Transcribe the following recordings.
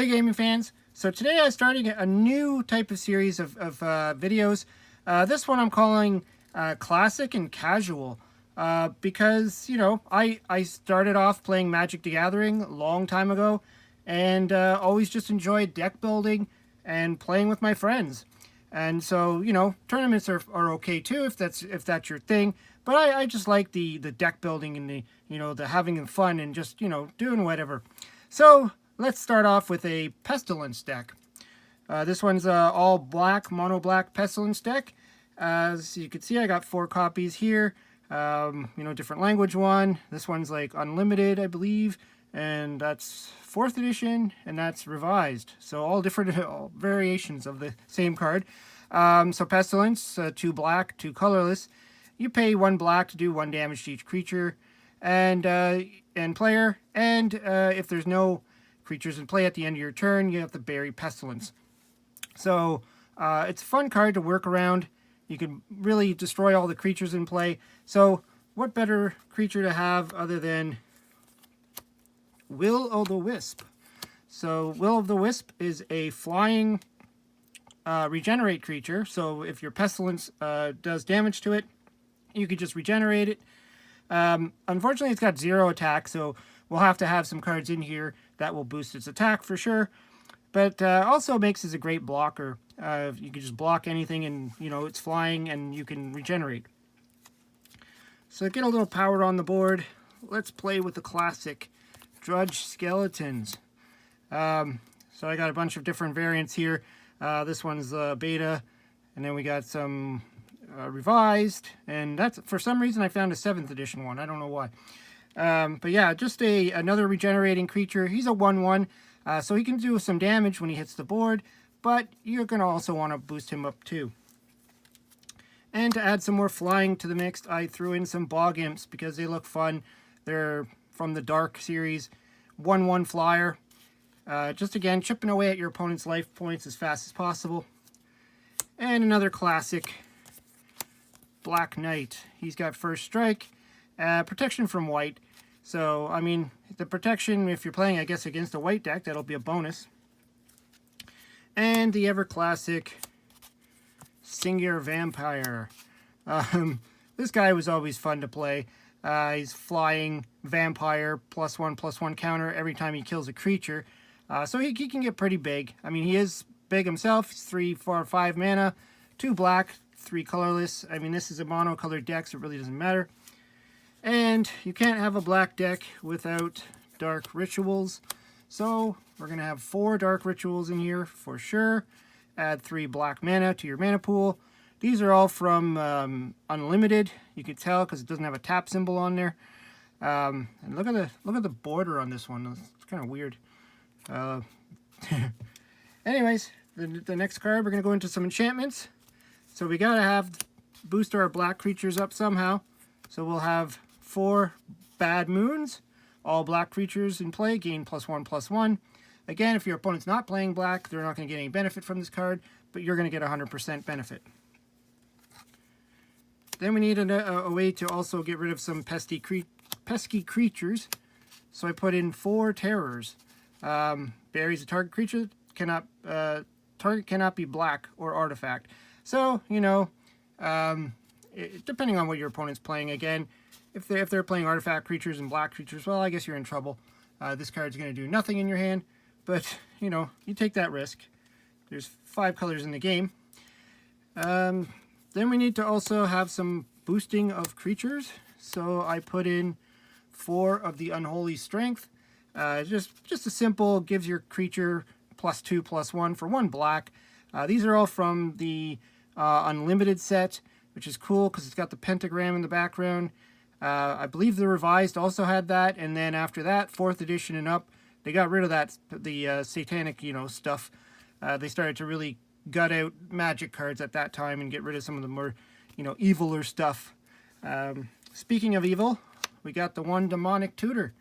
Hey gaming fans, so today I'm starting a new type of series of videos. This one I'm calling Classic and Casual because, you know, I started off playing Magic the Gathering a long time ago and always just enjoyed deck building and playing with my friends. And so, you know, tournaments are okay too if that's your thing. But I just like the deck building and the, you know, the having fun and just, you know, doing whatever. So let's start off with a Pestilence deck. This one's all black, mono black Pestilence deck. As you can see, I got 4 copies here. You know, different language one. This one's like unlimited, I believe. And that's 4th edition, and that's revised. So all different variations of the same card. So Pestilence, 2 black, 2 colorless. You pay 1 black to do 1 damage to each creature and player. And if there's no creatures in play at the end of your turn, you have to bury Pestilence. So it's a fun card to work around. You can really destroy all the creatures in play. So what better creature to have other than Will o' the Wisp? So Will o' the Wisp is a flying regenerate creature. So if your Pestilence does damage to it, you could just regenerate it. Unfortunately, it's got 0 attack, so we'll have to have some cards in here that will boost its attack for sure. But also makes it a great blocker. You can just block anything and, you know, it's flying and you can regenerate. So get a little power on the board. Let's play with the classic Drudge Skeletons. So I got a bunch of different variants here. This one's beta, and then we got some revised, and that's, for some reason I found a 7th edition one. I don't know why. But yeah, just another regenerating creature. He's a 1/1, so he can do some damage when he hits the board, but you're going to also want to boost him up too. And to add some more flying to the mix, I threw in some Bog Imps because they look fun. They're from the Dark series. 1/1 flyer. Just again, chipping away at your opponent's life points as fast as possible. And another classic, Black Knight. He's got first strike, protection from white. So, I mean, the protection, if you're playing, I guess, against a white deck, that'll be a bonus. And the ever classic Singular Vampire. This guy was always fun to play. He's flying vampire, +1/+1 counter every time he kills a creature. So he can get pretty big. I mean, he is big himself. He's 3, 4, 5 mana, 2 black, 3 colorless. I mean, this is a mono-colored deck, so it really doesn't matter. And you can't have a black deck without dark rituals. So we're going to have 4 dark rituals in here for sure. Add 3 black mana to your mana pool. These are all from Unlimited. You can tell because it doesn't have a tap symbol on there. And look at the border on this one. It's kind of weird. Anyways, the next card, we're going to go into some enchantments. So we got to boost our black creatures up somehow. So we'll have 4 Bad Moons. All black creatures in play gain +1/+1. Again, if your opponent's not playing black, they're not going to get any benefit from this card, but you're going to get 100% benefit. Then we need a way to also get rid of some pesky creatures. So I put in 4 Terrors. Buries a target creature. Target cannot be black or artifact. So, you know, depending on what your opponent's playing, again, if they're playing artifact creatures and black creatures, well, I guess you're in trouble. This card's going to do nothing in your hand, but, you know, you take that risk. There's 5 colors in the game. Then we need to also have some boosting of creatures. So I put in 4 of the Unholy Strength. Just a simple, gives your creature +2/+1 for 1 black. These are all from the Unlimited set, which is cool because it's got the pentagram in the background. I believe the revised also had that, and then after that, 4th edition and up, they got rid of that, the satanic, you know, stuff. They started to really gut out Magic cards at that time and get rid of some of the more, you know, eviler stuff. Speaking of evil, we got the 1 Demonic Tutor.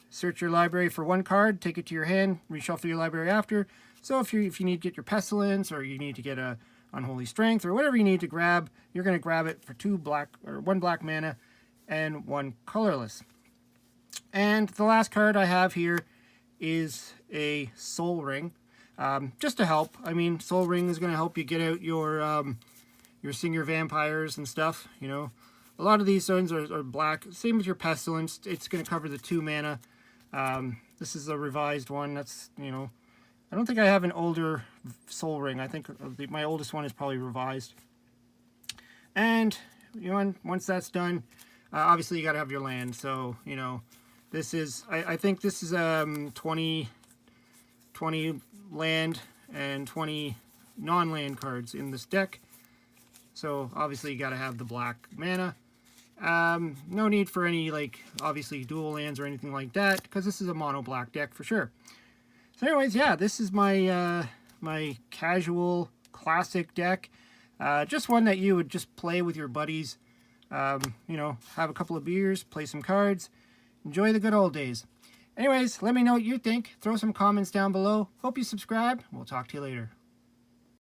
Search your library for 1 card, take it to your hand, reshuffle your library after. So if you need to get your Pestilence, or you need to get a Unholy Strength, or whatever you need to grab, you're going to grab it for 1 black mana and 1 colorless. And the last card I have here is a Soul Ring, just to help. I mean, Soul Ring is going to help you get out your Singer Vampires and stuff, you know. A lot of these ones are black. Same with your Pestilence. It's going to cover the 2 mana. This is a revised one. That's, you know, I don't think I have an older Soul Ring. I think my oldest one is probably revised. And, you know, once that's done, obviously you got to have your land. So, you know, this is, I think this is 20 land and 20 non-land cards in this deck. So obviously you got to have the black mana. No need for any, like, obviously dual lands or anything like that, because this is a mono black deck for sure. So anyways, yeah, this is my my casual classic deck. Just one that you would just play with your buddies. You know, have a couple of beers, play some cards, enjoy the good old days. Anyways, let me know what you think. Throw some comments down below. Hope you subscribe. We'll talk to you later.